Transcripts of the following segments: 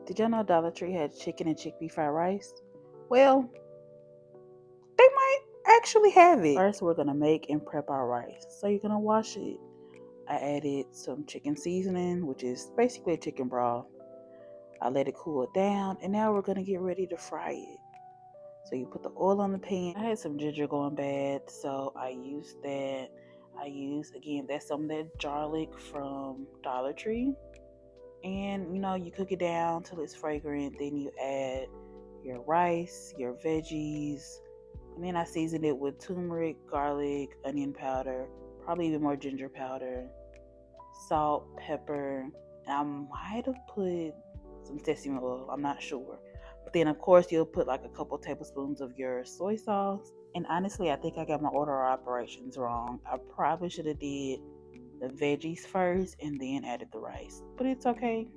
Did y'all know Dollar Tree had chicken and chickpea fried rice? Well, they might actually have it. First, we're gonna make and prep our rice. So you're gonna wash it. I added some chicken seasoning, which is basically a chicken broth. I let it cool down, and now we're gonna get ready to fry it. So you put the oil on the pan. I had some ginger going bad, so I used that. Again, that's some of that garlic from Dollar Tree. And you cook it down till it's fragrant. Then you add your rice, your veggies, and then I seasoned it with turmeric, garlic, onion powder, probably even more ginger powder, salt, pepper, and I might have put some sesame oil. I'm not sure. But then, of course, you'll put like a couple tablespoons of your soy sauce. And honestly, I think I got my order of operations wrong. I probably should have did the veggies first and then added the rice. But it's okay.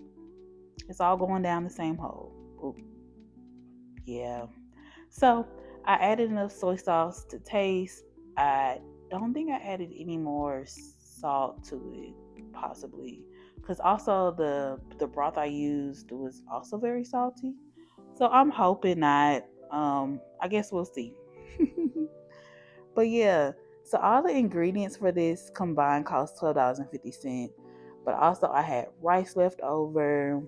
It's all going down the same hole. Ooh, yeah. So I added enough soy sauce to taste. I don't think I added any more salt to it, possibly, because also the broth I used was also very salty. So I'm hoping not. I guess we'll see. But yeah, so all the ingredients for this combined cost $12.50. But also I had rice left over.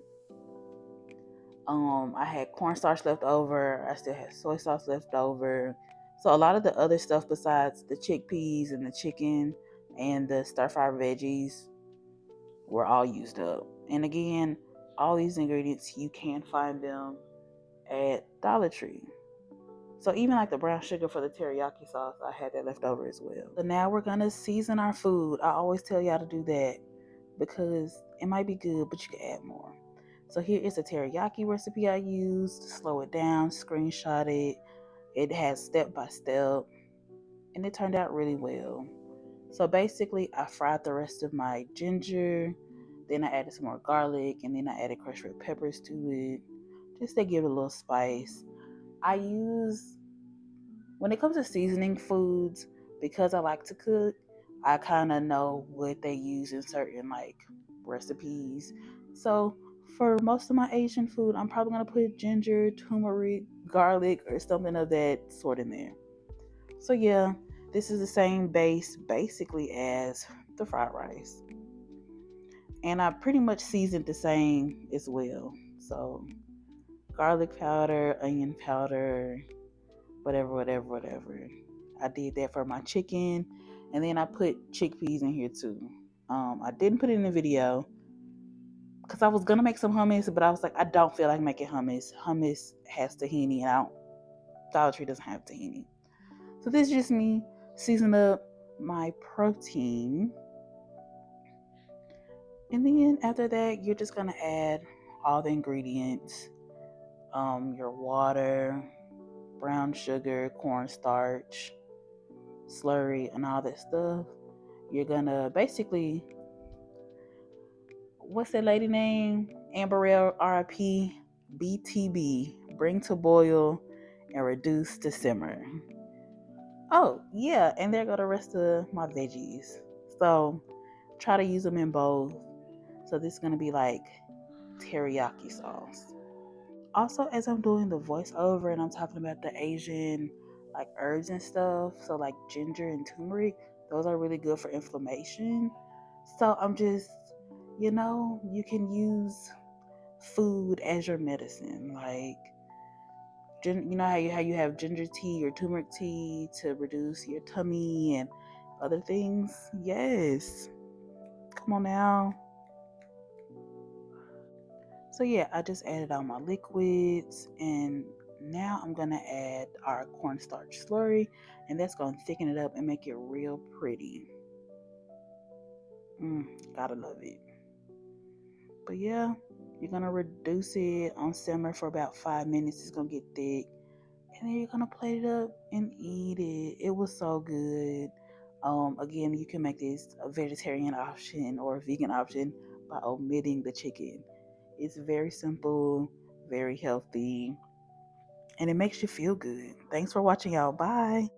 I had cornstarch left over. I still had soy sauce left over. So a lot of the other stuff besides the chickpeas and the chicken and the stir fry veggies were all used up. And again, all these ingredients you can find them at Dollar Tree. So even like the brown sugar for the teriyaki sauce, I had that left over as well. So now we're gonna season our food. I always tell y'all to do that because it might be good, but you can add more. So here is a teriyaki recipe I used. Slow it down, screenshot it. It has step by step, and it turned out really well. So basically, I fried the rest of my ginger. Then I added some more garlic, and then I added crushed red peppers to it, just to give it a little spice. I use when it comes to seasoning foods, because I like to cook, I kind of know what they use in certain like recipes. So for most of my Asian food, I'm probably gonna put ginger, turmeric, garlic, or something of that sort in there. So yeah, this is the same base basically as the fried rice, and I pretty much seasoned the same as well. So garlic powder, onion powder, whatever. I did that for my chicken, and then I put chickpeas in here too. I didn't put it in the video because I was gonna make some hummus, but I was like, I don't feel like making hummus. Hummus has tahini, and Dollar Tree doesn't have tahini. So this is just me season up my protein, and then after that, you're just gonna add all the ingredients, your water, brown sugar, cornstarch, slurry, and all that stuff. You're gonna basically, what's that lady name? Amberell RIP, BTB, bring to boil and reduce to simmer. Oh, yeah, and there go the rest of my veggies. So try to use them in both. So this is gonna be like teriyaki sauce. Also, as I'm doing the voiceover and I'm talking about the Asian like herbs and stuff, so like ginger and turmeric, those are really good for inflammation. So I'm just, you can use food as your medicine. Like, how you have ginger tea or turmeric tea to reduce your tummy and other things. Yes, come on now. So yeah, I just added all my liquids, and now I'm gonna add our cornstarch slurry, and that's gonna thicken it up and make it real pretty. Gotta love it. But yeah, you're gonna reduce it on simmer for about 5 minutes. It's gonna get thick, and then you're gonna plate it up and eat it. It was so good. Again, you can make this a vegetarian option or a vegan option by omitting the chicken. It's very simple, very healthy, and it makes you feel good. Thanks for watching, y'all. Bye.